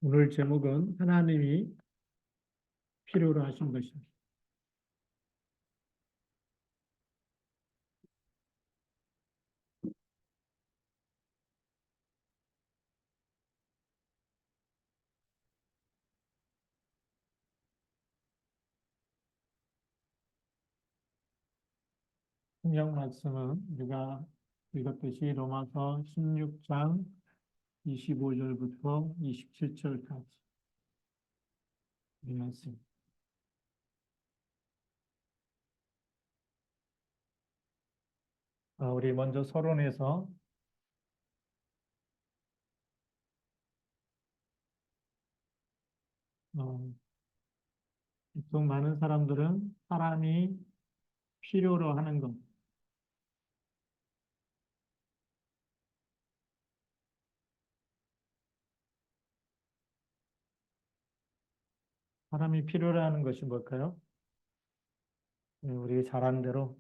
오늘 제목은 하나님이 필요로 하신 것입니다. 성경 말씀은 우리가 읽었듯이 로마서 16장 25절부터 27절까지 이 말씀. 우리 먼저 서론에서 어, 보통 많은 사람들은 사람이 필요로 하는 것, 사람이 필요로 하는 것이 뭘까요? 우리 잘 아는 대로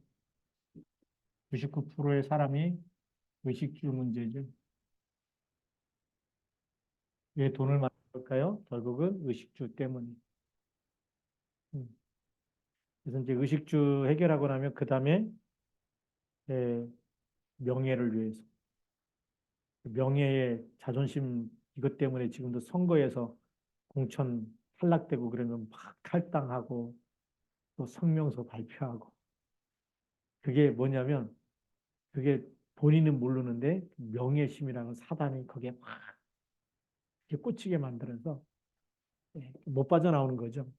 99%의 사람이 의식주 문제죠. 왜 돈을 많이 벌까요? 결국은 의식주 때문에. 음. 그래서 이제 의식주 해결하고 나면 그 다음에 명예를 위해서 명예의 자존심 이것 때문에 지금도 선거에서 공천 탈락되고 그러면 막 탈당하고 또 성명서 발표하고 그게 뭐냐면 그게 본인은 모르는데 명예심이라는 사단이 거기에 막 이렇게 꽂히게 만들어서 못 빠져나오는 거죠.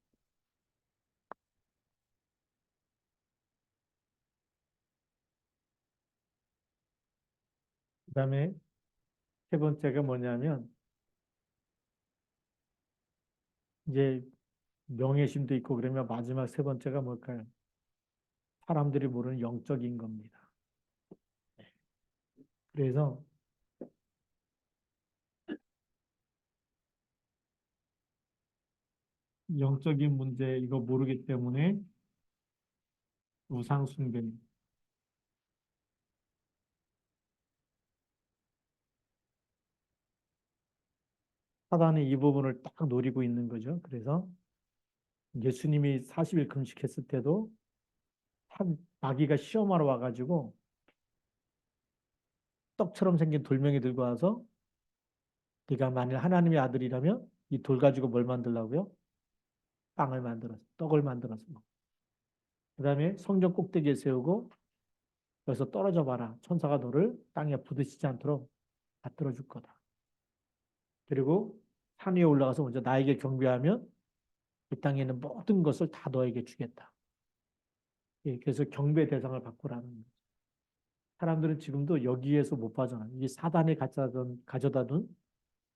그다음에 세 번째가 뭐냐면 이제 명예심도 있고 그러면 마지막 세 번째가 뭘까요? 사람들이 모르는 영적인 겁니다. 그래서 영적인 문제 이거 모르기 때문에 우상 숭배. 사단이 이 부분을 딱 노리고 있는 거죠. 그래서 예수님이 40일 금식했을 때도 한 마귀가 시험하러 와가지고 떡처럼 생긴 돌멩이 들고 와서 네가 만일 하나님의 아들이라면 이 돌 가지고 뭘 만들라고요? 빵을 만들어서 떡을 만들어서 그다음에 성전 꼭대기에 세우고 여기서 떨어져 봐라. 천사가 너를 땅에 부딪히지 않도록 받들어 줄 거다. 그리고 산 위에 올라가서 먼저 나에게 경배하면 이 땅에 있는 모든 것을 다 너에게 주겠다. 예, 그래서 경배 대상을 바꾸라는 거예요. 사람들은 지금도 여기에서 못 빠져나요. 이게 사단이 가져다 둔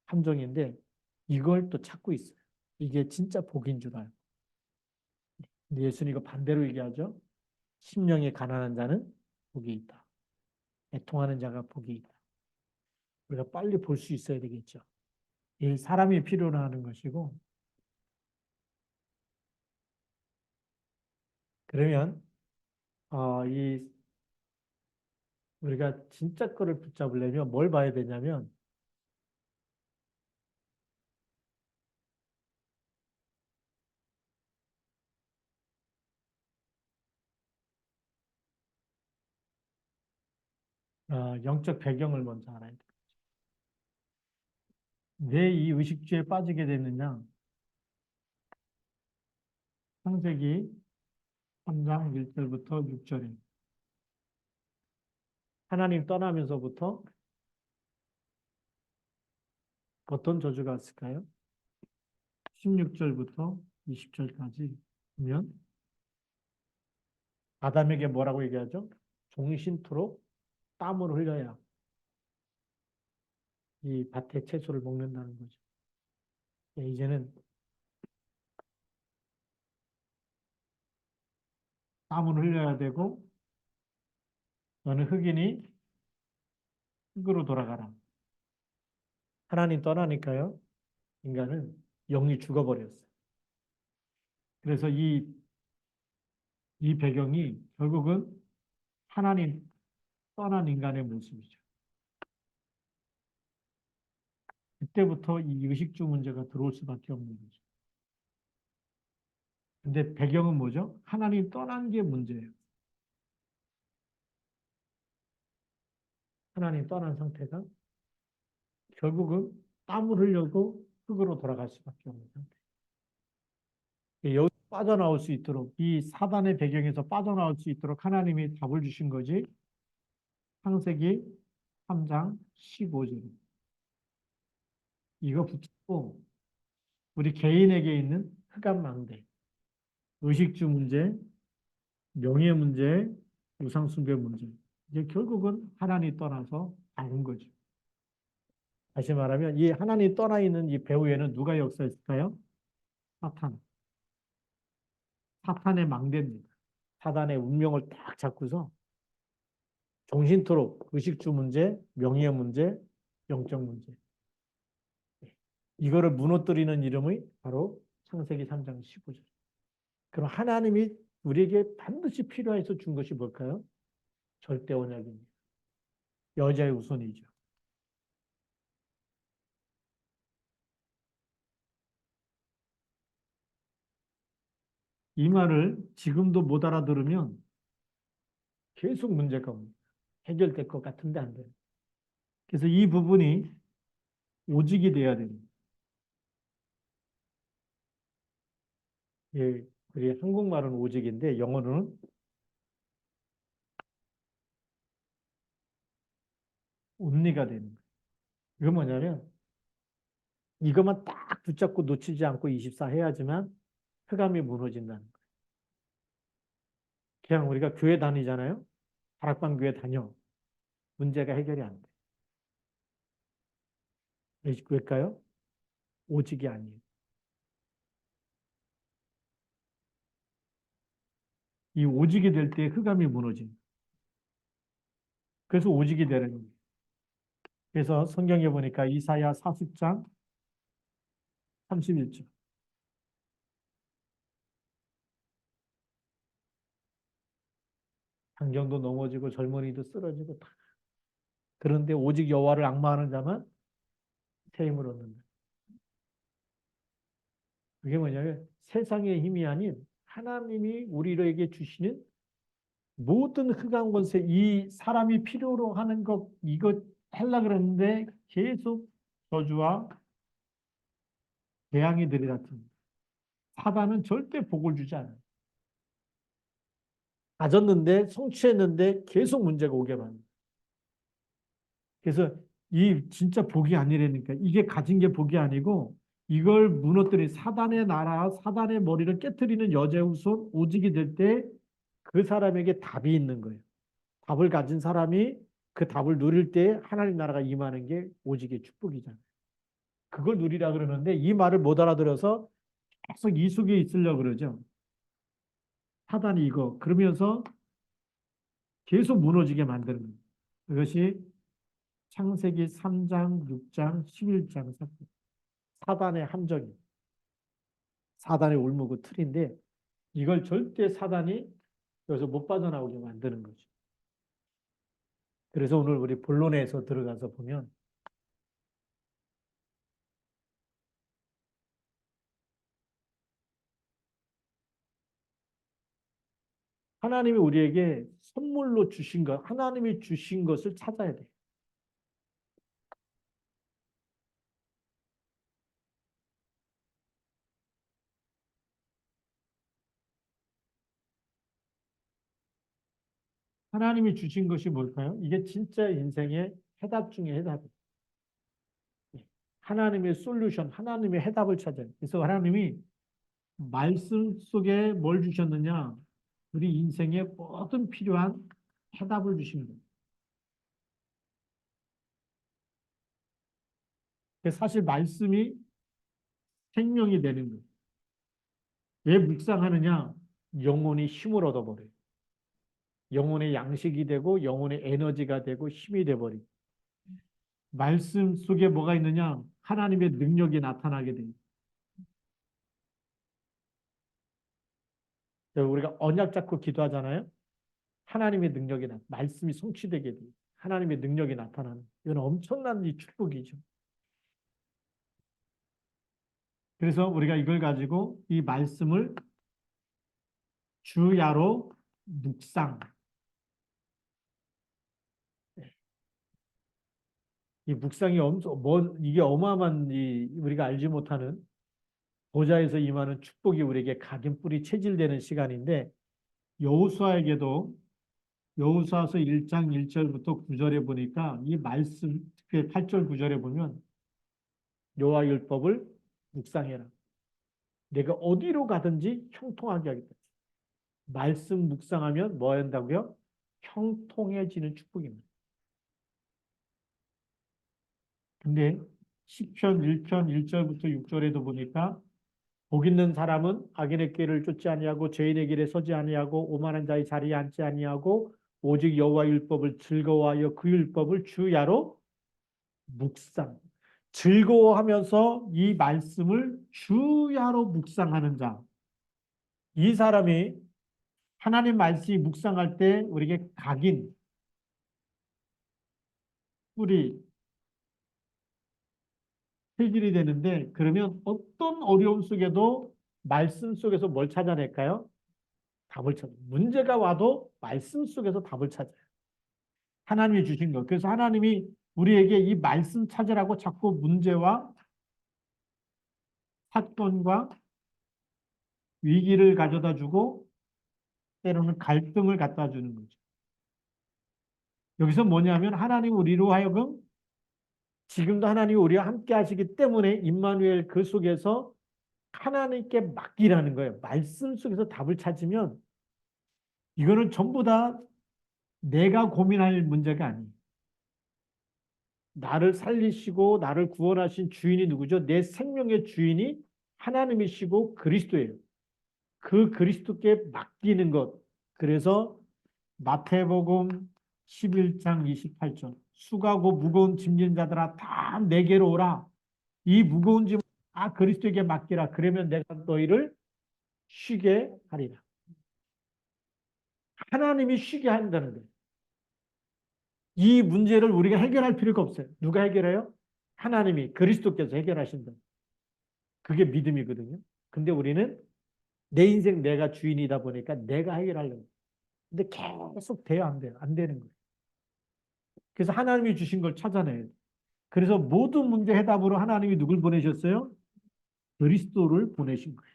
함정인데 이걸 또 찾고 있어요. 이게 진짜 복인 줄 알고. 근데 예수님 이거 반대로 얘기하죠. 심령이 가난한 자는 복이 있다. 애통하는 자가 복이 있다. 우리가 빨리 볼 수 있어야 되겠죠. 이 사람이 필요로 하는 것이고 그러면 이 우리가 진짜 거를 붙잡으려면 뭘 봐야 되냐면 영적 배경을 먼저 알아야 돼. 왜 이 의식주에 빠지게 됐느냐? 창세기 3장 1절부터 6절에 하나님 떠나면서부터 어떤 저주가 왔을까요? 16절부터 20절까지 보면 아담에게 뭐라고 얘기하죠? 종신토록 땀을 흘려야 이 밭의 채소를 먹는다는 거죠. 이제는 땀을 흘려야 되고 너는 흑인이 흙으로 돌아가라. 하나님 떠나니까요. 인간은 영이 죽어버렸어요. 그래서 이 배경이 결국은 하나님 떠난 인간의 모습이죠. 그때부터 이 의식주 문제가 들어올 수밖에 없는 거죠. 근데 배경은 뭐죠? 하나님 떠난 게 문제예요. 하나님 떠난 상태가 결국은 땀을 흘려도 흙으로 돌아갈 수밖에 없는 상태. 여기 빠져나올 수 있도록 이 사단의 배경에서 빠져나올 수 있도록 하나님이 답을 주신 거지. 창세기 3장 15절. 이거 붙이고 우리 개인에게 있는 흑암망대, 의식주 문제, 명예 문제, 우상숭배 문제. 이제 결국은 하나님 떠나서 아는 거죠. 다시 말하면 이 하나님 떠나 있는 이 배후에는 누가 역사했을까요? 사탄. 사탄의 망대입니다. 사단의 운명을 딱 잡고서 정신토록 의식주 문제, 명예 문제, 영적 문제. 이거를 무너뜨리는 이름이 바로 창세기 3장 15절. 그럼 하나님이 우리에게 반드시 필요해서 준 것이 뭘까요? 절대 언약입니다. 여자의 우선이죠. 이 말을 지금도 못 알아들으면 계속 문제가 옵니다. 해결될 것 같은데 안 돼요. 그래서 이 부분이 오직이 돼야 됩니다. 예, 우리 한국말은 오직인데 영어로는 온리가 되는 거예요. 이건 뭐냐면 이것만 딱 붙잡고 놓치지 않고 24 해야지만 흑암이 무너진다는 거예요. 그냥 우리가 교회 다니잖아요. 다락방 교회 다녀. 문제가 해결이 안 돼. 왜일까요? 오직이 아니에요. 이 오직이 될 때 흑암이 무너집니다. 그래서 오직이 되는 거예요. 그래서 성경에 보니까 이사야 40장 31절. 장경도 넘어지고 젊은이도 쓰러지고 다. 그런데 오직 여호와를 앙마하는 자만 새 힘을 얻는다. 그게 뭐냐면 세상의 힘이 아닌 하나님이 우리에게 주시는 모든 흑암 권세, 이 사람이 필요로 하는 것, 이거 하려고 그랬는데 계속 저주와 재앙이 들이닥칩니다. 사단은 절대 복을 주지 않아요. 가졌는데 성취했는데 계속 문제가 오게 만듭니다. 그래서 이 진짜 복이 아니라니까. 이게 가진 게 복이 아니고 이걸 무너뜨린 사단의 나라, 사단의 머리를 깨뜨리는 여자의 후손 오직이 될 때 그 사람에게 답이 있는 거예요. 답을 가진 사람이 그 답을 누릴 때 하나님 나라가 임하는 게 오직의 축복이잖아요. 그걸 누리라 그러는데 이 말을 못 알아들어서 계속 이 속에 있으려고 그러죠. 사단이 이거 그러면서 계속 무너지게 만드는 거예요. 그것이 창세기 3장, 6장, 11장 사건. 사단의 함정이 사단의 올무그 틀인데 이걸 절대 사단이 여기서 못 빠져나오게 만드는 거죠. 그래서 오늘 우리 본론에서 들어가서 보면 하나님이 우리에게 선물로 주신 것, 하나님이 주신 것을 찾아야 돼요. 하나님이 주신 것이 뭘까요? 이게 진짜 인생의 해답 중에 해답이에요. 하나님의 솔루션, 하나님의 해답을 찾아요. 그래서 하나님이 말씀 속에 뭘 주셨느냐? 우리 인생의 모든 필요한 해답을 주신 거예요. 사실 말씀이 생명이 되는 거예요. 왜 묵상하느냐? 영혼이 힘을 얻어버려요. 영혼의 양식이 되고 영혼의 에너지가 되고 힘이 돼버려요. 말씀 속에 뭐가 있느냐? 하나님의 능력이 나타나게 돼요. 우리가 언약 잡고 기도하잖아요. 하나님의 능력이 말씀이 성취되게 돼요. 하나님의 능력이 나타나는 이건 엄청난 이 축복이죠. 그래서 우리가 이걸 가지고 이 말씀을 주야로 묵상. 이 묵상이 엄청, 이게 어마어마한 우리가 알지 못하는 보좌에서 임하는 축복이 우리에게 각인뿌리 체질되는 시간인데 여호수아에게도 여호수아서 1장 1절부터 9절에 보니까 이 말씀, 특히 8절 9절에 보면 여호와 율법을 묵상해라. 내가 어디로 가든지 형통하게 하겠다. 말씀 묵상하면 뭐 한다고요? 형통해지는 축복입니다. 근데 시편 1편 1절부터 6절에도 보니까 복 있는 사람은 악인의 길을 쫓지 아니하고 죄인의 길에 서지 아니하고 오만한 자의 자리에 앉지 아니하고 오직 여호와 율법을 즐거워하여 그 율법을 주야로 묵상. 즐거워하면서 이 말씀을 주야로 묵상하는 자. 이 사람이 하나님 말씀이 묵상할 때 우리에게 각인, 뿌리, 체질이 되는데 그러면 어떤 어려움 속에도 말씀 속에서 뭘 찾아낼까요? 답을 찾아요. 문제가 와도 말씀 속에서 답을 찾아요. 하나님이 주신 것. 그래서 하나님이 우리에게 이 말씀 찾으라고 자꾸 문제와 사건과 위기를 가져다 주고 때로는 갈등을 갖다 주는 거죠. 여기서 뭐냐면 하나님 우리로 하여금 지금도 하나님이 우리와 함께 하시기 때문에 임마누엘 그 속에서 하나님께 맡기라는 거예요. 말씀 속에서 답을 찾으면 이거는 전부 다 내가 고민할 문제가 아니에요. 나를 살리시고 나를 구원하신 주인이 누구죠? 내 생명의 주인이 하나님이시고 그리스도예요. 그 그리스도께 맡기는 것. 그래서 마태복음 11장 28절 수고하고 무거운 짐진 자들아 다 내게로 오라. 이 무거운 짐을 다 그리스도에게 맡기라. 그러면 내가 너희를 쉬게 하리라. 하나님이 쉬게 한다는 거예요. 이 문제를 우리가 해결할 필요가 없어요. 누가 해결해요? 하나님이 그리스도께서 해결하신다. 그게 믿음이거든요. 근데 우리는 내 인생 내가 주인이다 보니까 내가 해결하려고. 근데 계속 돼요, 안 돼요? 안 되는 거예요. 그래서 하나님이 주신 걸 찾아내요. 그래서 모든 문제 해답으로 하나님이 누굴 보내셨어요? 그리스도를 보내신 거예요.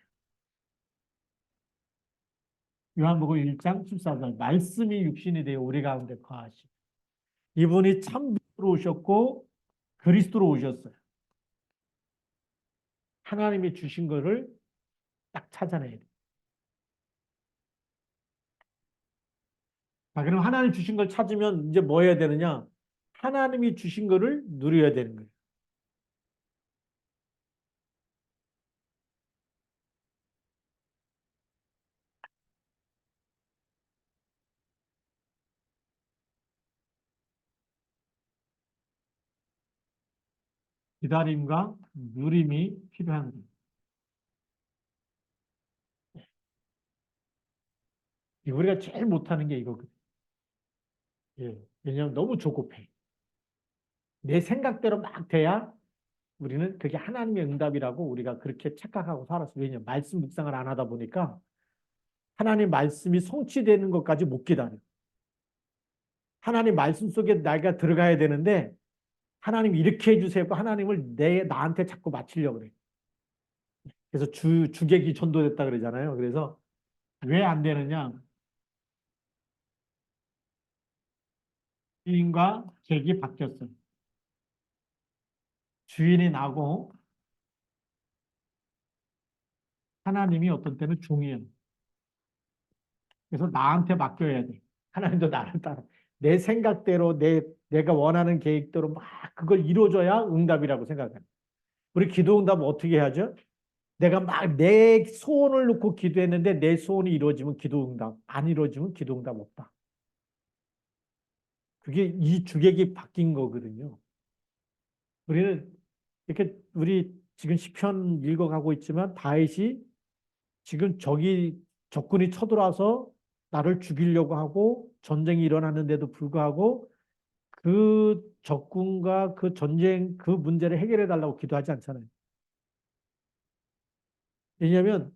요한복음 1장 14절 말씀이 육신이 되어 우리 가운데 거하시고 이분이 참 빛으로 오셨고 그리스도로 오셨어요. 하나님이 주신 거를 딱 찾아내야 돼요. 자, 그럼 하나님 주신 걸 찾으면 이제 뭐 해야 되느냐? 하나님이 주신 거를 누려야 되는 거예요. 기다림과 누림이 필요한 거예요. 우리가 제일 못하는 게 이거거든요. 예. 왜냐하면 너무 조급해. 내 생각대로 막 돼야 우리는 그게 하나님의 응답이라고 우리가 그렇게 착각하고 살았어요. 왜냐하면 말씀 묵상을 안 하다 보니까 하나님 말씀이 성취되는 것까지 못 기다려. 하나님 말씀 속에 내가 들어가야 되는데 하나님 이렇게 해주세요. 하나님을 나한테 자꾸 맞추려고 그래. 그래서 주객이 전도됐다 그러잖아요. 그래서 왜 안 되느냐? 주인과 객이 바뀌었어요. 주인이 나고 하나님이 어떤 때는 종이에요. 그래서 나한테 맡겨야 돼. 하나님도 나를 따라. 내 생각대로 내가 원하는 계획대로 막 그걸 이루어줘야 응답이라고 생각해요. 우리 기도 응답 어떻게 하죠? 내가 막 내 소원을 놓고 기도했는데 내 소원이 이루어지면 기도 응답, 안 이루어지면 기도 응답 없다. 그게 이 주객이 바뀐 거거든요. 우리는 이렇게 우리 지금 시편 읽어가고 있지만 다윗이 지금 적군이 쳐들어와서 나를 죽이려고 하고 전쟁이 일어났는데도 불구하고 그 적군과 그 전쟁 그 문제를 해결해 달라고 기도하지 않잖아요. 왜냐하면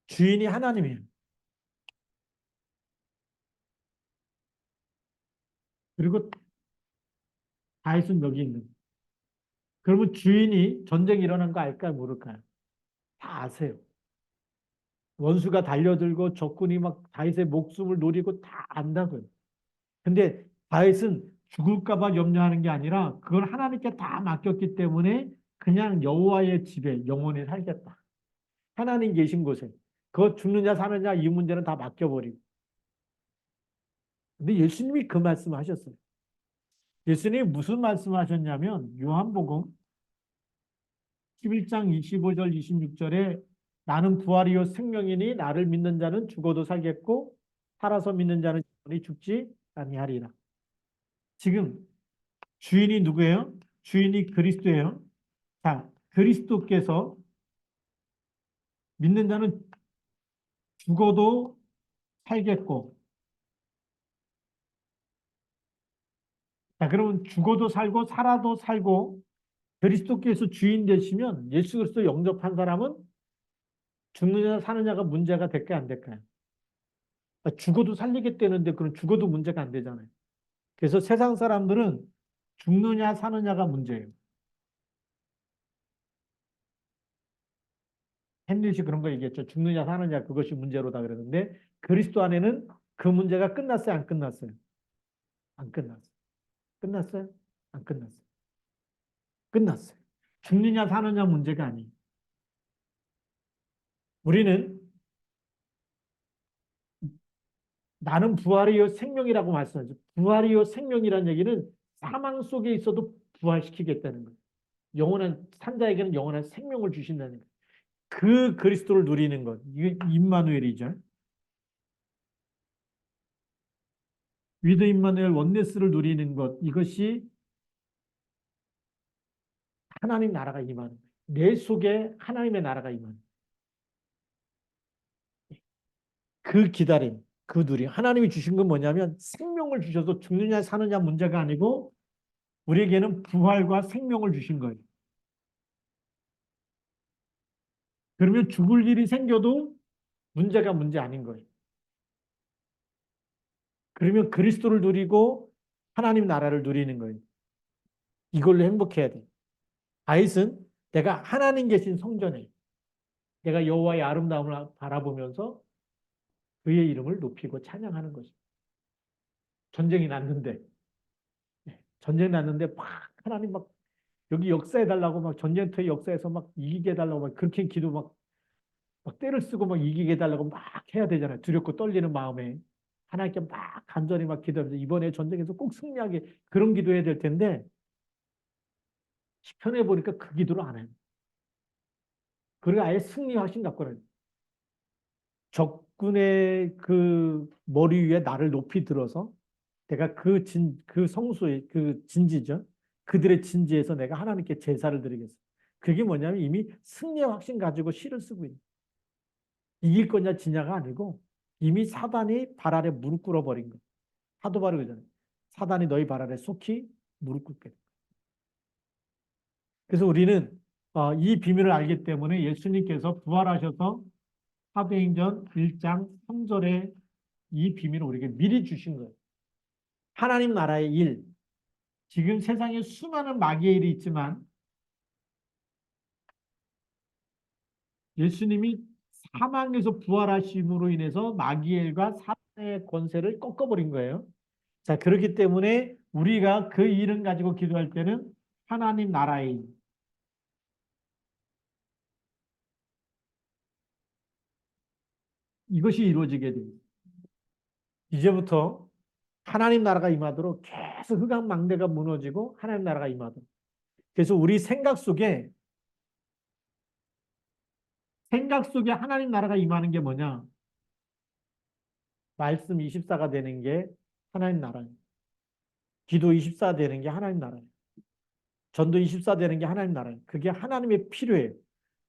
주인이 하나님이에요. 그리고 다윗은 여기 있는 거예요. 그러면 주인이 전쟁이 일어난 거 알까요? 모를까요? 다 아세요. 원수가 달려들고 적군이 막 다윗의 목숨을 노리고 다 안다고요. 근데 다윗은 죽을까 봐 염려하는 게 아니라 그걸 하나님께 다 맡겼기 때문에 그냥 여호와의 집에 영원히 살겠다. 하나님 계신 곳에. 그거 죽느냐 사느냐 이 문제는 다 맡겨버리고. 근데 예수님이 그 말씀을 하셨어요. 예수님이 무슨 말씀을 하셨냐면 요한복음 11장 25절 26절에 나는 부활이요 생명이니 나를 믿는 자는 죽어도 살겠고 살아서 믿는 자는 영원히 죽지 아니하리라. 지금 주인이 누구예요? 주인이 그리스도예요. 자, 그리스도께서 믿는 자는 죽어도 살겠고, 자, 그러면 죽어도 살고 살아도 살고 그리스도께서 주인 되시면 예수 그리스도 영접한 사람은 죽느냐 사느냐가 문제가 될까요, 안 될까요? 죽어도 살리겠다는데 그럼 죽어도 문제가 안 되잖아요. 그래서 세상 사람들은 죽느냐 사느냐가 문제예요. 햄릿이 그런 거 얘기했죠. 죽느냐 사느냐 그것이 문제로다 그러는데 그리스도 안에는 그 문제가 끝났어요, 안 끝났어요? 안 끝났어요. 끝났어요? 안 끝났어요. 끝났어요. 죽느냐 사느냐 문제가 아니에요. 우리는 나는 부활이요 생명이라고 말씀하죠. 부활이요 생명이라는 얘기는 사망 속에 있어도 부활시키겠다는 거예요. 영원한 산자에게는 영원한 생명을 주신다는 거예요. 그 그리스도를 누리는 것. 이게 임마누엘이죠. 위드 임마누엘 원네스를 누리는 것. 이것이 하나님 나라가 임하는 거예요. 내 속에 하나님의 나라가 임하는 거예요. 그 기다림, 그 누림. 하나님이 주신 건 뭐냐면 생명을 주셔서 죽느냐 사느냐 문제가 아니고 우리에게는 부활과 생명을 주신 거예요. 그러면 죽을 일이 생겨도 문제가 문제 아닌 거예요. 그러면 그리스도를 누리고 하나님 나라를 누리는 거예요. 이걸로 행복해야 돼. 다윗은 내가 하나님 계신 성전에 내가 여호와의 아름다움을 바라보면서 그의 이름을 높이고 찬양하는 것입니다. 전쟁이 났는데 전쟁이 났는데 막 하나님 막 여기 역사해 달라고 막 전쟁터의 역사에서 막 이기게 해달라고 막 그렇게 기도 막 때를 쓰고 막 이기게 해달라고 막 해야 되잖아요. 두렵고 떨리는 마음에 하나님께 막 간절히 막 기도하면서 이번에 전쟁에서 꼭 승리하게 그런 기도해야 될 텐데 시편에 보니까 그 기도를 안 해요. 그리고 아예 승리 확신 갖고는 적군의 그 머리 위에 나를 높이 들어서 내가 그 성소의 그 진지죠. 그들의 진지에서 내가 하나님께 제사를 드리겠어. 그게 뭐냐면 이미 승리의 확신 가지고 시를 쓰고 있는. 이길 거냐 지냐가 아니고 이미 사단이 발 아래 무릎 꿇어버린 거. 사도 바로 그잖아요. 사단이 너희 발 아래 속히 무릎 꿇게 돼. 그래서 우리는 이 비밀을 알기 때문에 예수님께서 부활하셔서 사도행전 1장 3절에 이 비밀을 우리에게 미리 주신 거예요. 하나님 나라의 일. 지금 세상에 수많은 마귀의 일이 있지만 예수님이 사망에서 부활하심으로 인해서 마귀의 일과 사탄의 권세를 꺾어버린 거예요. 자, 그렇기 때문에 우리가 그 일을 가지고 기도할 때는 하나님 나라의 일. 이것이 이루어지게 됩니다. 이제부터 하나님 나라가 임하도록 계속 흑암망대가 무너지고 하나님 나라가 임하도록. 그래서 우리 생각 속에 하나님 나라가 임하는 게 뭐냐? 말씀 24가 되는 게 하나님 나라예요. 기도 24 되는 게 하나님 나라예요. 전도 24 되는 게 하나님 나라예요. 그게 하나님의 필요예요.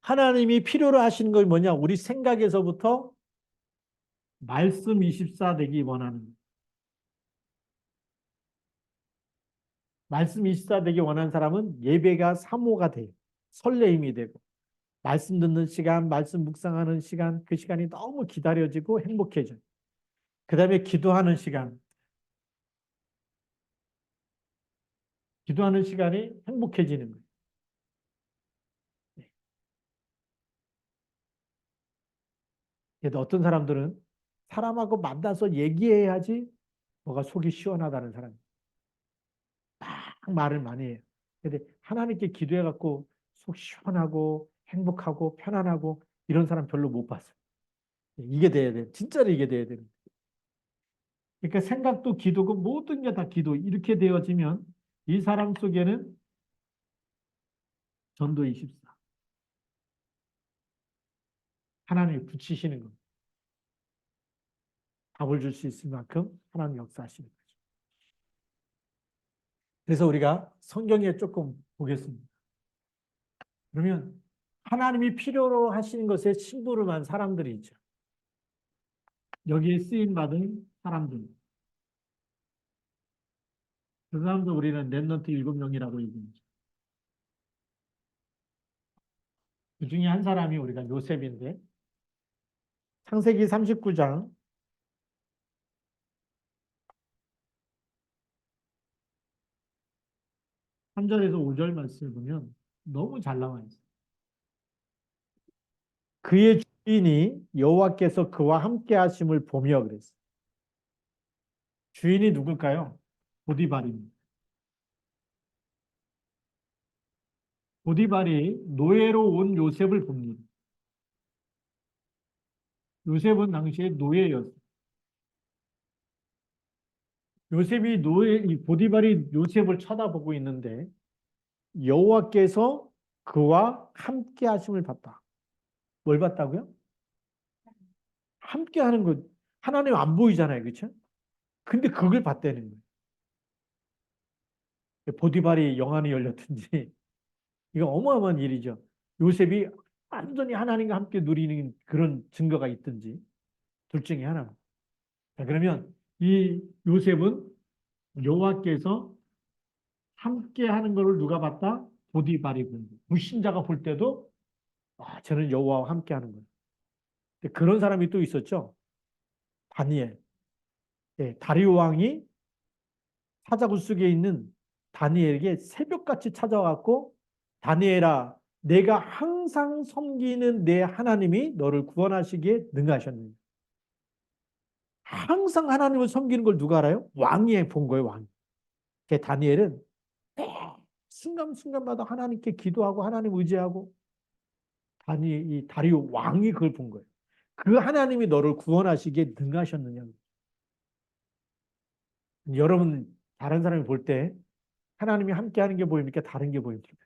하나님이 필요로 하시는 건 뭐냐? 우리 생각에서부터 말씀 24 되기 원하는 거예요. 말씀 24 되기 원하는 사람은 예배가 사모가 돼요. 설레임이 되고 말씀 듣는 시간, 말씀 묵상하는 시간, 그 시간이 너무 기다려지고 행복해져요. 그 다음에 기도하는 시간, 기도하는 시간이 행복해지는 거예요. 네. 그래도 어떤 사람들은 사람하고 만나서 얘기해야지 뭐가 속이 시원하다는 사람, 막 말을 많이 해요. 근데 하나님께 기도해갖고 속 시원하고 행복하고 편안하고 이런 사람 별로 못 봤어요. 이게 돼야 돼. 진짜로 이게 돼야 돼요. 그러니까 생각도 기도고 모든 게 다 기도. 이렇게 되어지면 이 사람 속에는 전도 24. 하나님이 붙이시는 것. 답을 줄 수 있을 만큼 하나님 역사하시는 거죠. 그래서 우리가 성경에 조금 보겠습니다. 그러면 하나님이 필요로 하시는 것에 심부름한 사람들이 있죠. 여기에 쓰임 받은 사람들. 그 사람들 우리는 렘넌트 7명이라고 얘기합니다. 그 중에 한 사람이 우리가 요셉인데 창세기 39장 3절에서 5절 말씀을 보면 너무 잘 나와 있어요. 그의 주인이 여호와께서 그와 함께 하심을 보며 그랬어요. 주인이 누굴까요? 보디발입니다. 보디발이 노예로 온 요셉을 봅니다. 요셉은 당시에 노예였어요. 요셉이 이 보디발이 요셉을 쳐다보고 있는데 여호와께서 그와 함께 하심을 봤다. 뭘 봤다고요? 함께 하는 것. 하나님 안 보이잖아요. 그렇죠? 근데 그걸 봤다는 거예요. 보디발이 영안이 열렸든지 이거 어마어마한 일이죠. 요셉이 완전히 하나님과 함께 누리는 그런 증거가 있든지 둘 중에 하나. 자, 그러면 이 요셉은 여호와께서 함께 하는 것을 누가 봤다? 보디발이 본 거예요. 불신자가 볼 때도 저는 여호와와 함께 하는 거예요. 그런 사람이 또 있었죠. 다니엘. 예, 다리오 왕이 사자굴 속에 있는 다니엘에게 새벽같이 찾아왔고 다니엘아 내가 항상 섬기는 내 하나님이 너를 구원하시기에 능하셨느냐. 항상 하나님을 섬기는 걸 누가 알아요? 왕이 본 거예요. 왕. 다니엘은 순간순간마다 하나님께 기도하고 하나님 의지하고 이 다리오 왕이 그걸 본 거예요. 그 하나님이 너를 구원하시기에 능하셨느냐. 여러분 다른 사람이 볼 때 하나님이 함께하는 게 보입니까? 다른 게 보입니까?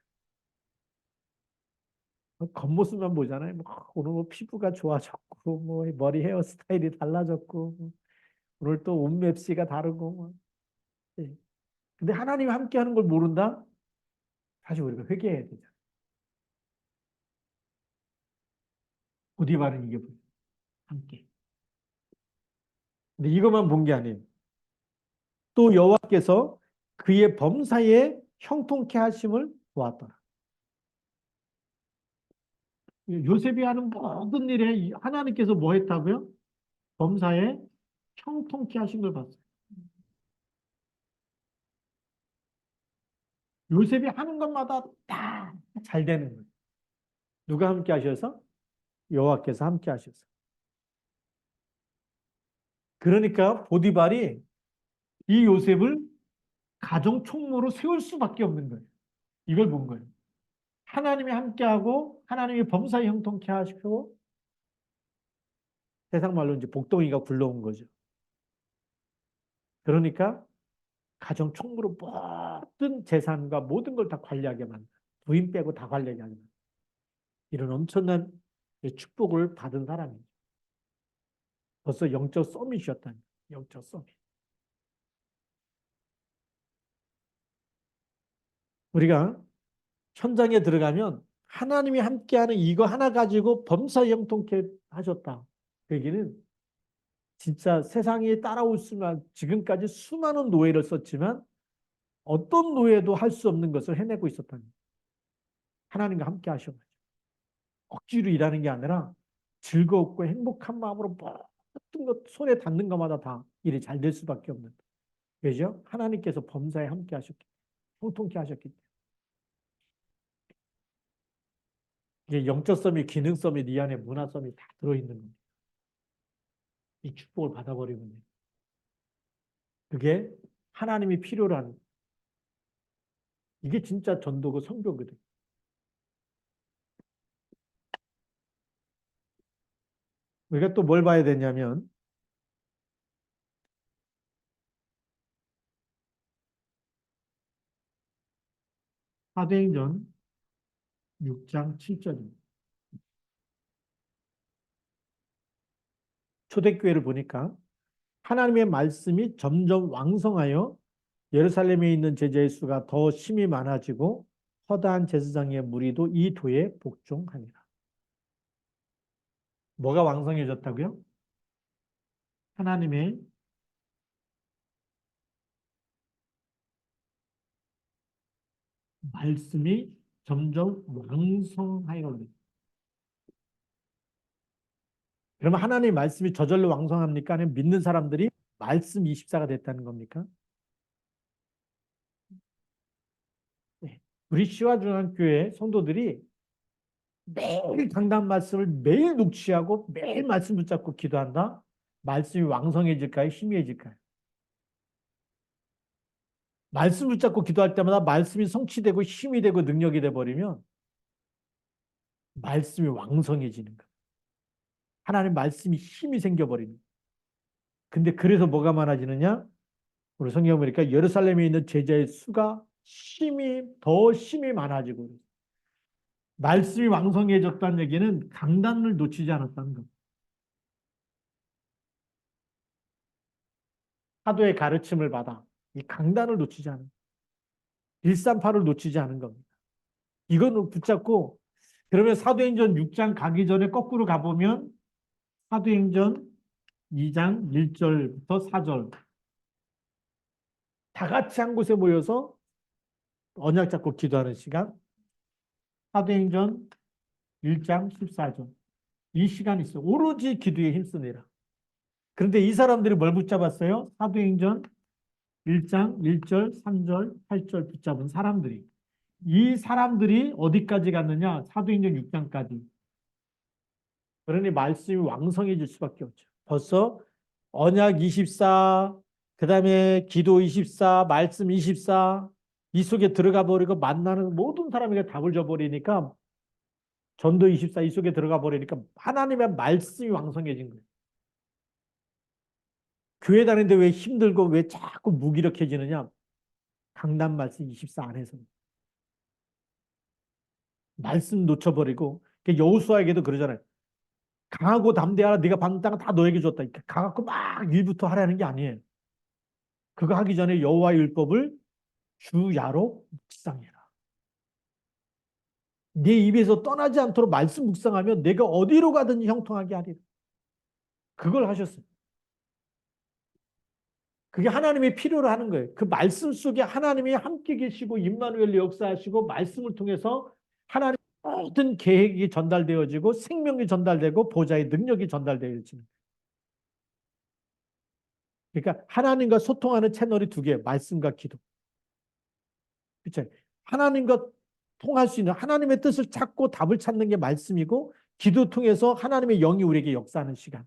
겉모습만 보잖아요. 오늘 피부가 좋아졌고, 머리 헤어스타일이 달라졌고, 오늘 또 옷 맵시가 다르고, 예. 근데 하나님 함께하는 걸 모른다? 사실 우리가 회개해야 되죠. 보디발은 이게 뭐예요? 함께. 근데 이것만 본 게 아니에요. 또 여호와께서 그의 범사에 형통케 하심을 보았더라. 요셉이 하는 모든 일에 하나님께서 뭐 했다고요? 범사에 형통케 하신 걸 봤어요. 요셉이 하는 것마다 다 잘 되는 거예요. 누가 함께 하셔서? 여호와께서 함께 하셔서. 그러니까 보디발이 이 요셉을 가정 총무로 세울 수밖에 없는 거예요. 이걸 본 거예요. 하나님이 함께하고 하나님이 범사에 형통케 하시고 세상 말로 이제 복덩이가 굴러온 거죠. 그러니까 가정 총무로 모든 재산과 모든 걸 다 관리하게 만든 부인 빼고 다 관리하게 만든 이런 엄청난 축복을 받은 사람이죠. 벌써 영적 서밋이었다니. 영적 서밋. 우리가 현장에 들어가면 하나님이 함께하는 이거 하나 가지고 범사 형통케 하셨다. 그 얘기는 진짜 세상에 따라올 수만 지금까지 수많은 노예를 썼지만 어떤 노예도 할 수 없는 것을 해내고 있었다니. 하나님과 함께 하셔가지고. 억지로 일하는 게 아니라 즐겁고 행복한 마음으로 모든 것 손에 닿는 것마다 다 일이 잘 될 수밖에 없는. 왜죠? 하나님께서 범사에 함께 하셨기, 통통케 하셨기 때문에. 이게 영적 서밋, 기능 서밋, 이 안에 문화 서밋 다 들어있는 겁니다. 이 축복을 받아버리면 그게 하나님이 필요로 하는, 이게 진짜 전도고 선교거든. 우리가 또 뭘 봐야 되냐면 사도행전 6장 7절입니다. 초대교회를 보니까 하나님의 말씀이 점점 왕성하여 예루살렘에 있는 제자의 수가 더 심히 많아지고 허다한 제사장의 무리도 이 도에 복종하니라. 뭐가 왕성해졌다고요? 하나님의 말씀이 점점 왕성하여. 그러면 하나님의 말씀이 저절로 왕성합니까? 아니면 믿는 사람들이 말씀 24가 됐다는 겁니까? 네. 우리 시와중앙교회 성도들이 매일 강단 말씀을 매일 녹취하고 매일 말씀 붙잡고 기도한다? 말씀이 왕성해질까요? 희미해질까요? 말씀 붙잡고 기도할 때마다 말씀이 성취되고 힘이 되고 능력이 돼버리면 말씀이 왕성해지는 거예요. 하나님 말씀이 힘이 생겨버리는 거예요. 근데 그래서 뭐가 많아지느냐? 우리 성경 보니까 예루살렘에 있는 제자의 수가 더 힘이 많아지고 말씀이 왕성해졌다는 얘기는 강단을 놓치지 않았다는 겁니다. 사도의 가르침을 받아 이 강단을 놓치지 않은 138을 놓치지 않은 겁니다. 이거는 붙잡고 그러면 사도행전 6장 가기 전에 거꾸로 가보면 사도행전 2장 1절부터 4절 다 같이 한 곳에 모여서 언약 잡고 기도하는 시간 사도행전 1장 14절 이 시간이 있어요. 오로지 기도에 힘쓰느라. 그런데 이 사람들이 뭘 붙잡았어요? 사도행전 1장 1절, 3절, 8절 붙잡은 사람들이. 이 사람들이 어디까지 갔느냐? 사도행전 6장까지. 그러니 말씀이 왕성해질 수밖에 없죠. 벌써 언약 24, 그 다음에 기도 24, 말씀 24, 이 속에 들어가 버리고 만나는 모든 사람에게 답을 줘버리니까 전도 24, 이 속에 들어가 버리니까 하나님의 말씀이 왕성해진 거예요. 교회 다니는데 왜 힘들고 왜 자꾸 무기력해지느냐? 강단 말씀 24 안에서. 말씀 놓쳐버리고 여호수아에게도 그러잖아요. 강하고 담대하라. 네가 받는 땅은 다 너에게 줬다. 강하고 막 일부터 하라는 게 아니에요. 그거 하기 전에 여호와의 율법을 주야로 묵상해라. 네 입에서 떠나지 않도록 말씀 묵상하면 내가 어디로 가든지 형통하게 하리라. 그걸 하셨어요. 그게 하나님이 필요로 하는 거예요. 그 말씀 속에 하나님이 함께 계시고 임마누엘 역사하시고 말씀을 통해서 하나님 모든 계획이 전달되어지고 생명이 전달되고 보좌의 능력이 전달되어지는. 그러니까 하나님과 소통하는 채널이 두 개, 말씀과 기도. 그렇죠? 하나님과 통할 수 있는 하나님의 뜻을 찾고 답을 찾는 게 말씀이고 기도 통해서 하나님의 영이 우리에게 역사하는 시간.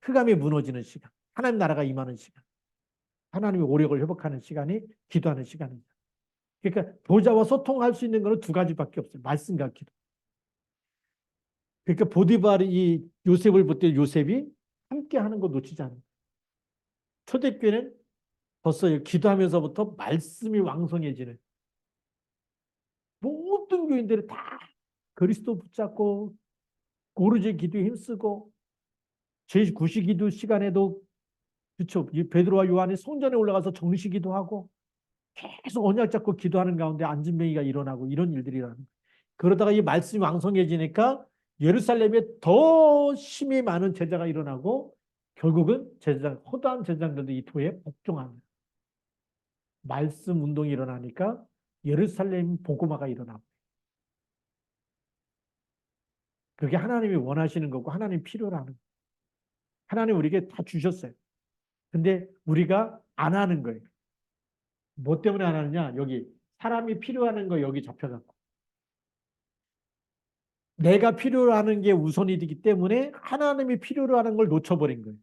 흑암이 무너지는 시간. 하나님 나라가 임하는 시간. 하나님의 오력을 회복하는 시간이 기도하는 시간입니다. 그러니까 보좌와 소통할 수 있는 것은 두 가지밖에 없어요. 말씀과 기도. 그러니까 보디발이 이 요셉을 볼 때 요셉이 함께 하는 거 놓치지 않아요. 초대교회는 벌써 기도하면서부터 말씀이 왕성해지는 모든 교인들이 다 그리스도 붙잡고 오로지 기도에 힘쓰고 제9시 기도 시간에도 그렇죠. 베드로와 요한이 성전에 올라가서 정시 기도하고 계속 언약 잡고 기도하는 가운데 안진뱅이가 일어나고 이런 일들이 일어나는 거예요. 그러다가 이 말씀이 왕성해지니까 예루살렘에 더 힘이 많은 제자가 일어나고 결국은 허다한 제자들도 이 도에 복종합니다. 말씀 운동이 일어나니까 예루살렘 복음화가 일어나고 그게 하나님이 원하시는 거고 하나님 필요로 하는 거예요. 하나님 우리에게 다 주셨어요. 근데 우리가 안 하는 거예요. 뭐 때문에 안 하느냐? 여기 사람이 필요하는 거 여기 잡혀갖고. 내가 필요로 하는 게 우선이 되기 때문에 하나님이 필요로 하는 걸 놓쳐버린 거예요.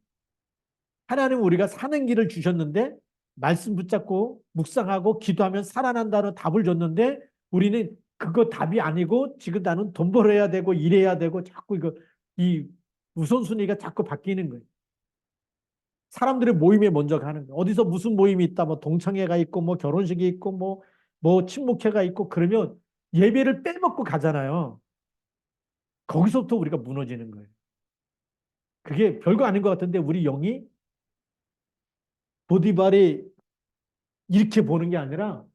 하나님은 우리가 사는 길을 주셨는데 말씀 붙잡고 묵상하고 기도하면 살아난다는 답을 줬는데 우리는 그거 답이 아니고 지금 나는 돈 벌어야 되고 일해야 되고 자꾸 이 우선순위가 자꾸 바뀌는 거예요. 사람들의 모임에 먼저 가는 거예요. 어디서 무슨 모임이 있다, 뭐 동창회가 있고 뭐 결혼식이 있고 뭐 친목회가 있고 그러면 예배를 빼먹고 가잖아요. 거기서부터 우리가 무너지는 거예요. 그게 별거 아닌 것 같은데 우리 영이 보디발이 이렇게 보는 게 아니라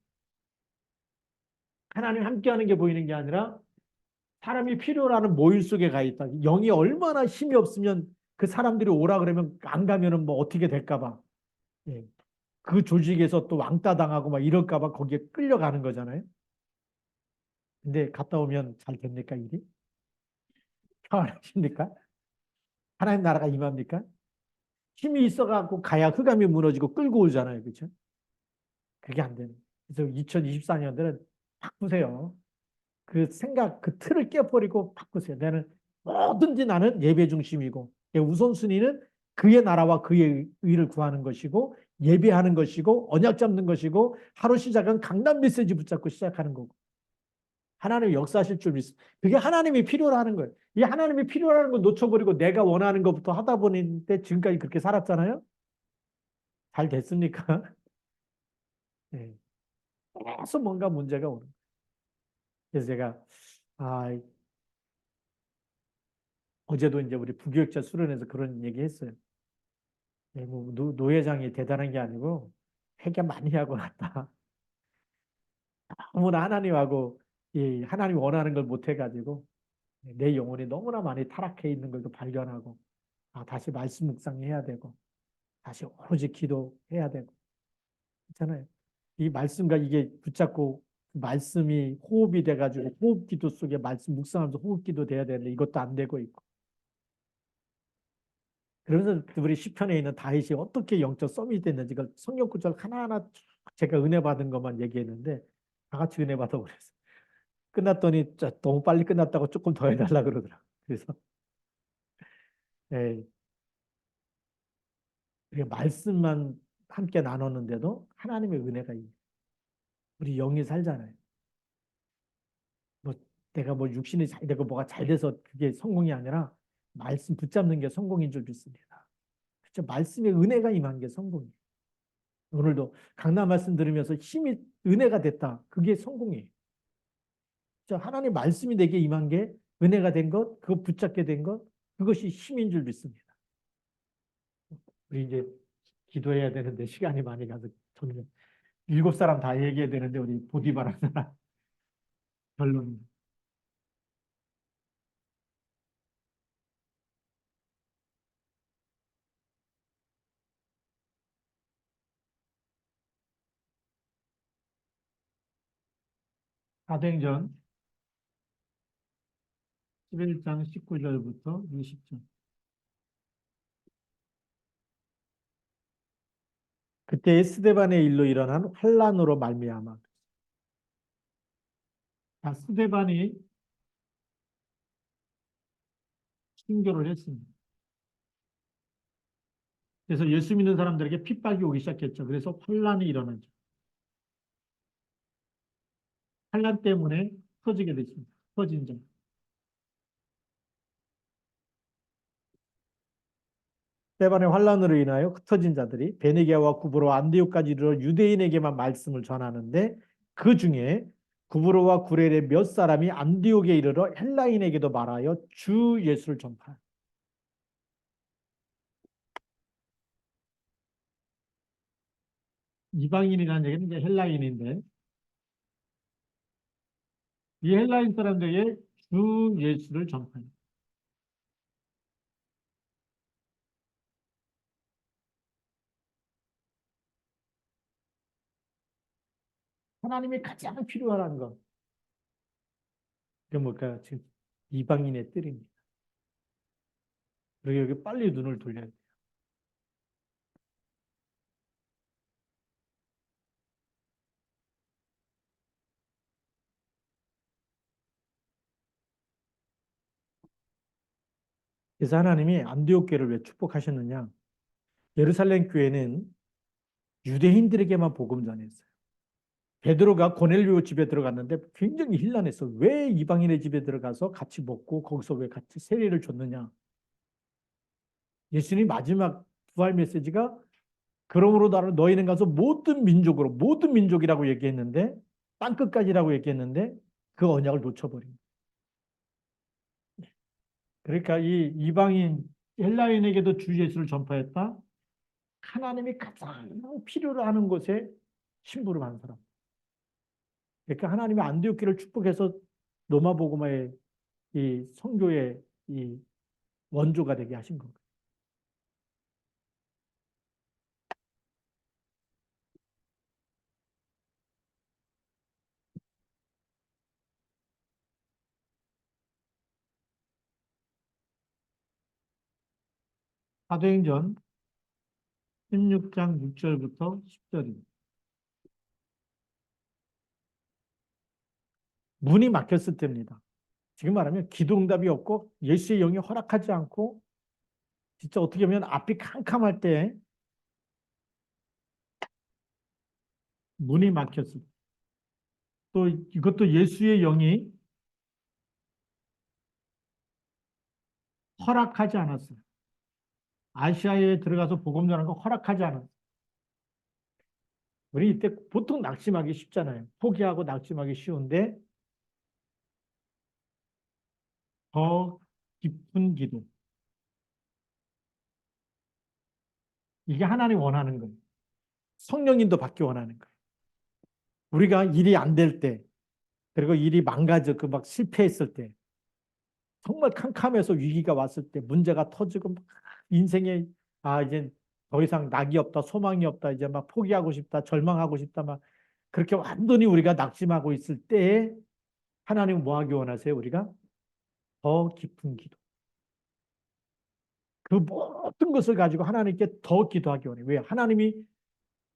하나님 함께하는 게 보이는 게 아니라 사람이 필요로 하는 모임 속에 가 있다. 영이 얼마나 힘이 없으면 그 사람들이 오라 그러면 안 가면은 뭐 어떻게 될까 봐. 예. 그 조직에서 또 왕따 당하고 막 이럴까 봐 거기에 끌려가는 거잖아요. 근데 갔다 오면 잘 됩니까, 일이? 평안하십니까? 하나님 나라가 임합니까? 힘이 있어갖고 가야 흑암이 무너지고 끌고 오잖아요. 그렇죠? 그게 안 되는. 그래서 2024년들은 바꾸세요. 그 생각, 그 틀을 깨버리고 바꾸세요. 나는 예배 중심이고, 우선순위는 그의 나라와 그의 의를 구하는 것이고, 예배하는 것이고, 언약 잡는 것이고, 하루 시작은 강단 메시지 붙잡고 시작하는 거고, 하나님이 역사하실 줄 믿습니다. 그게 하나님이 필요로 하는 거예요. 이 하나님이 필요로 하는 거 놓쳐버리고 내가 원하는 것부터 하다 보는데 지금까지 그렇게 살았잖아요? 잘 됐습니까? 네. 계속 뭔가 문제가 오는 거예요. 그래서 제가, 아, 어제도 이제 우리 부교육자 수련회에서 그런 얘기 했어요. 네, 뭐 노회장이 대단한 게 아니고 회개 많이 하고 났다. 너무나 하나님하고 이 하나님 원하는 걸 못 해가지고 내 영혼이 너무나 많이 타락해 있는 걸 발견하고 다시 말씀 묵상해야 되고 다시 오로지 기도해야 되고 있잖아요. 이 말씀과 이게 붙잡고 말씀이 호흡이 돼가지고 호흡 기도 속에 말씀 묵상하면서 호흡 기도 돼야 되는데 이것도 안 되고 있고 그러면서 우리 시편에 있는 다윗이 어떻게 영적 썸이 됐는지 그 성경 구절 하나하나 제가 은혜 받은 것만 얘기했는데 다 같이 은혜 받아버렸어요. 끝났더니 너무 빨리 끝났다고 조금 더 해달라 그러더라고요. 그래서 예, 말씀만 함께 나눴는데도 하나님의 은혜가 우리 영이 살잖아요. 뭐 내가 뭐 육신이 잘 되고 뭐가 잘 돼서 그게 성공이 아니라 말씀 붙잡는 게 성공인 줄 믿습니다. 그렇죠? 말씀의 은혜가 임한 게 성공이에요. 오늘도 강남 말씀 들으면서 힘이 은혜가 됐다. 그게 성공이에요. 하나님 말씀이 내게 임한 게 은혜가 된 것, 그거 붙잡게 된 것, 그것이 힘인 줄 믿습니다. 우리 이제 기도해야 되는데 시간이 많이 가서 저는 7사람 다 얘기해야 되는데 우리 보디바라 사람 결론. 사도행전 11장 19절부터 20절. 그때 스데반의 일로 일어난 환란으로 말미암아. 스데반이 순교를 했습니다. 그래서 예수 믿는 사람들에게 핍박이 오기 시작했죠. 그래서 환란이 일어나죠. 환란 때문에 터지게 됐습니다. 터진 점. 스데반의 환란으로 인하여 흩어진 자들이 베네게와 구브로와 안디옥까지 이르러 유대인에게만 말씀을 전하는데 그 중에 구브로와 구레의 몇 사람이 안디옥에 이르러 헬라인에게도 말하여 주 예수를 전파. 이방인이라는 얘기는 이제 헬라인인데 이 헬라인 사람들에게 주 예수를 전파해요. 하나님이 가장 필요한 것. 그 뭘까요? 지금 이방인의 뜰입니다. 그리고 여기 빨리 눈을 돌려야 돼요. 그래서 하나님이 안디옥 교회를 왜 축복하셨느냐? 예루살렘 교회는 유대인들에게만 복음 전했어요. 베드로가 고넬료 집에 들어갔는데 굉장히 혼란했어. 왜 이방인의 집에 들어가서 같이 먹고 거기서 왜 같이 세례를 줬느냐? 예수님 마지막 부활 메시지가 그러므로 나를 너희는 가서 모든 민족으로 모든 민족이라고 얘기했는데 땅끝까지라고 얘기했는데 그 언약을 놓쳐버린 거예요. 그러니까 이 이방인 헬라인에게도 주 예수를 전파했다. 하나님이 가장 필요로 하는 곳에 심부름 한 사람. 그러니까 하나님이 안디옥 교를 축복해서 로마 복음화의 이 선교의 이 원조가 되게 하신 겁니다. 사도행전 16장 6절부터 10절입니다. 문이 막혔을 때입니다. 지금 말하면 기도응답이 없고 예수의 영이 허락하지 않고 진짜 어떻게 보면 앞이 캄캄할 때 문이 막혔을 때 또 이것도 예수의 영이 허락하지 않았어요. 아시아에 들어가서 복음 전하는 거 허락하지 않았어요. 우리 이때 보통 낙심하기 쉽잖아요. 포기하고 낙심하기 쉬운데 더 깊은 기도. 이게 하나님 원하는 거예요. 성령님도 받기 원하는 거예요. 우리가 일이 안 될 때, 그리고 일이 망가져, 그 막 실패했을 때, 정말 캄캄해서 위기가 왔을 때, 문제가 터지고, 막 인생에, 아, 이제 더 이상 낙이 없다, 소망이 없다, 이제 막 포기하고 싶다, 절망하고 싶다, 막 그렇게 완전히 우리가 낙심하고 있을 때에 하나님은 뭐 하기 원하세요? 우리가 더 깊은 기도. 그 모든 것을 가지고 하나님께 더 기도하기 원해요. 왜? 하나님이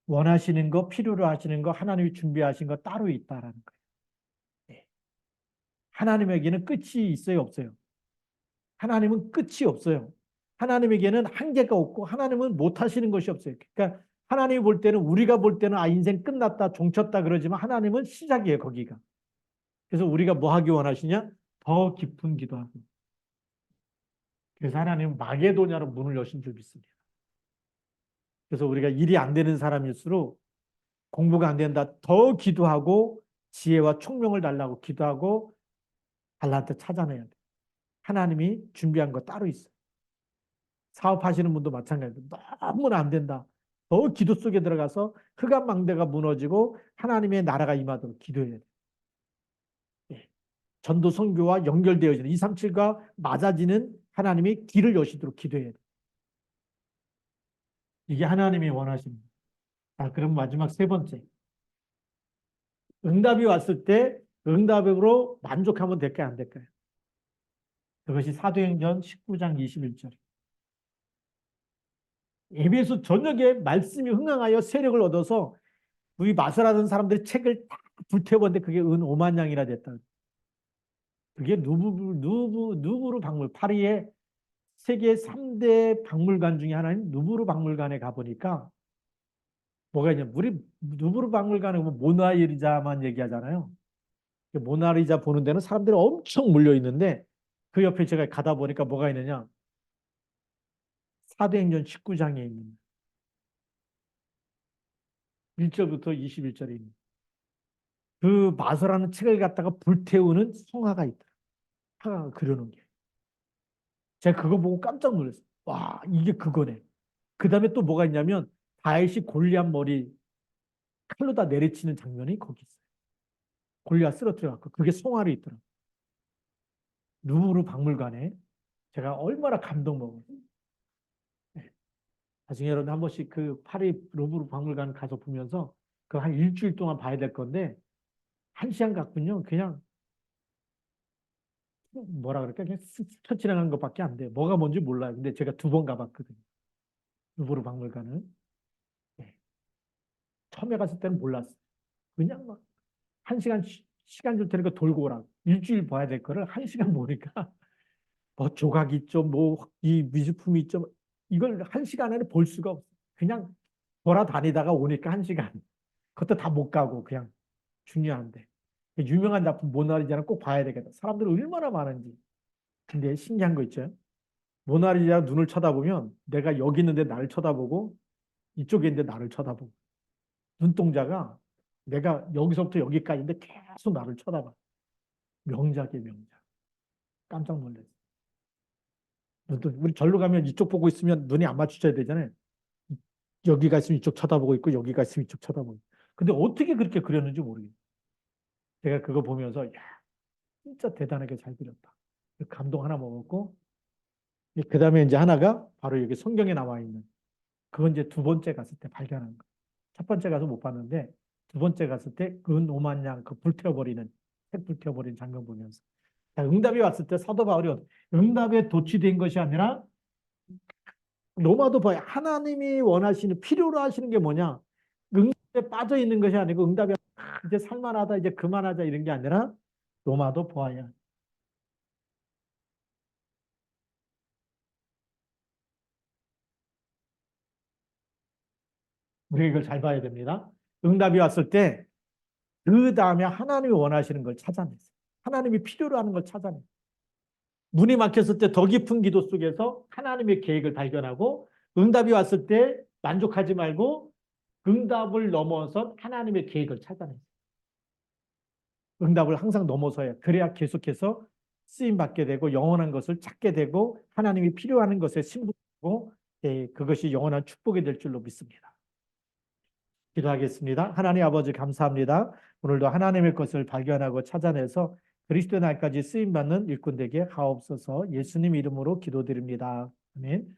원하시는 거, 필요로 하시는 거, 하나님이 준비하신 거 따로 있다라는 거예요. 네. 하나님에게는 끝이 있어요, 없어요? 하나님은 끝이 없어요. 하나님에게는 한계가 없고 하나님은 못 하시는 것이 없어요. 그러니까 하나님이 볼 때는 우리가 볼 때는 아 인생 끝났다, 종쳤다 그러지만 하나님은 시작이에요, 거기가. 그래서 우리가 뭐 하기 원하시냐? 더 깊은 기도하고. 그래서 하나님은 마게도냐로 문을 여신 줄 믿습니다. 그래서 우리가 일이 안 되는 사람일수록 공부가 안 된다. 더 기도하고 지혜와 총명을 달라고 기도하고 달란트 찾아내야 돼. 하나님이 준비한 거 따로 있어. 사업하시는 분도 마찬가지로 너무나 안 된다. 더 기도 속에 들어가서 흑암망대가 무너지고 하나님의 나라가 임하도록 기도해야 돼. 예. 전도 선교와 연결되어지는 237과 맞아지는 하나님이 길을 여시도록 기도해야 돼. 이게 하나님이 원하십니다. 자, 그럼 마지막 세 번째. 응답이 왔을 때 응답으로 만족하면 될까요? 안 될까요? 그것이 사도행전 19장 21절. 에베소 전역에 말씀이 흥황하여 세력을 얻어서 우리 마설하던 사람들이 책을 다 불태웠는데 그게 은 5만 양이나 됐다. 그게 누브르 박물, 파리의 세계 3대 박물관 중에 하나인 누브르 박물관에 가보니까 뭐가 있냐. 우리 누브르 박물관에 보면 모나리자만 얘기하잖아요. 모나리자 보는 데는 사람들이 엄청 몰려 있는데 그 옆에 제가 가다 보니까 뭐가 있느냐. 사도행전 19장에 있는 1절부터 21절에 있는 그 마서라는 책을 갖다가 불태우는 성화가 있다. 하나가 그려놓은 게. 제가 그거 보고 깜짝 놀랐어요. 와, 이게 그거네. 그 다음에 또 뭐가 있냐면 다윗이 골리앗 머리 칼로 다 내리치는 장면이 거기 있어요. 골리앗 쓰러뜨려갖고 그게 성화로 있더라고요. 루브르 박물관에 제가 얼마나 감동 먹었어요. 네. 나중에 여러분 한 번씩 그 파리 루브르 박물관 가서 보면서 그 한 일주일 동안 봐야 될 건데 한 시간 갖군요. 그냥 뭐라 그럴까? 그냥 스쳐 지나간 것밖에 안 돼요. 뭐가 뭔지 몰라요. 근데 제가 2번 가봤거든요. 루브르 박물관을. 예. 처음에 갔을 때는 몰랐어요. 그냥 막 1시간 시간 줄 테니까 돌고 오라고. 일주일 봐야 될 거를 1시간 보니까 뭐 조각이 있죠. 뭐 이 미술품이 있죠. 이걸 1시간 안에 볼 수가 없어요. 그냥 돌아다니다가 오니까 1시간. 그것도 다 못 가고 그냥 중요한데. 유명한 작품 모나리자는 꼭 봐야 되겠다. 사람들이 얼마나 많은지. 근데 신기한 거 있죠. 모나리자 눈을 쳐다보면 내가 여기 있는데 나를 쳐다보고 이쪽에 있는데 나를 쳐다보고 눈동자가 내가 여기서부터 여기까지인데 계속 나를 쳐다봐. 명작이에요, 명작. 깜짝 놀랐어요. 우리 절로 가면 이쪽 보고 있으면 눈이 안 맞춰져야 되잖아요. 여기가 있으면 이쪽 쳐다보고 있고 여기가 있으면 이쪽 쳐다보고 있고. 근데 어떻게 그렇게 그렸는지 모르겠어요. 제가 그거 보면서 야, 진짜 대단하게 잘 그렸다. 감동 하나 먹었고 그 다음에 이제 하나가 바로 여기 성경에 나와 있는 그건 이제 2번째 갔을 때 발견한 거. 첫 번째 가서 못 봤는데 2번째 갔을 때 은 5만 양 그 불태워버리는 색 불태워버리는 장면 보면서 자, 응답이 왔을 때 사도 바울이 응답에 도취된 것이 아니라 로마도 봐요. 하나님이 원하시는 필요로 하시는 게 뭐냐? 응답에 빠져 있는 것이 아니고 응답이 이제 살만하다 이제 그만하자 이런 게 아니라 로마도 보아야. 우리가 이걸 잘 봐야 됩니다. 응답이 왔을 때 그 다음에 하나님이 원하시는 걸 찾아냈어요. 하나님이 필요로 하는 걸 찾아냈어요. 문이 막혔을 때 더 깊은 기도 속에서 하나님의 계획을 발견하고 응답이 왔을 때 만족하지 말고 응답을 넘어서 하나님의 계획을 찾아냈어요. 응답을 항상 넘어서야 그래야 계속해서 쓰임 받게 되고 영원한 것을 찾게 되고 하나님이 필요하는 것에 신부고 그것이 영원한 축복이 될 줄로 믿습니다. 기도하겠습니다. 하나님 아버지 감사합니다. 오늘도 하나님의 것을 발견하고 찾아내서 그리스도 날까지 쓰임 받는 일꾼 되게 하옵소서. 예수님 이름으로 기도드립니다. 아멘.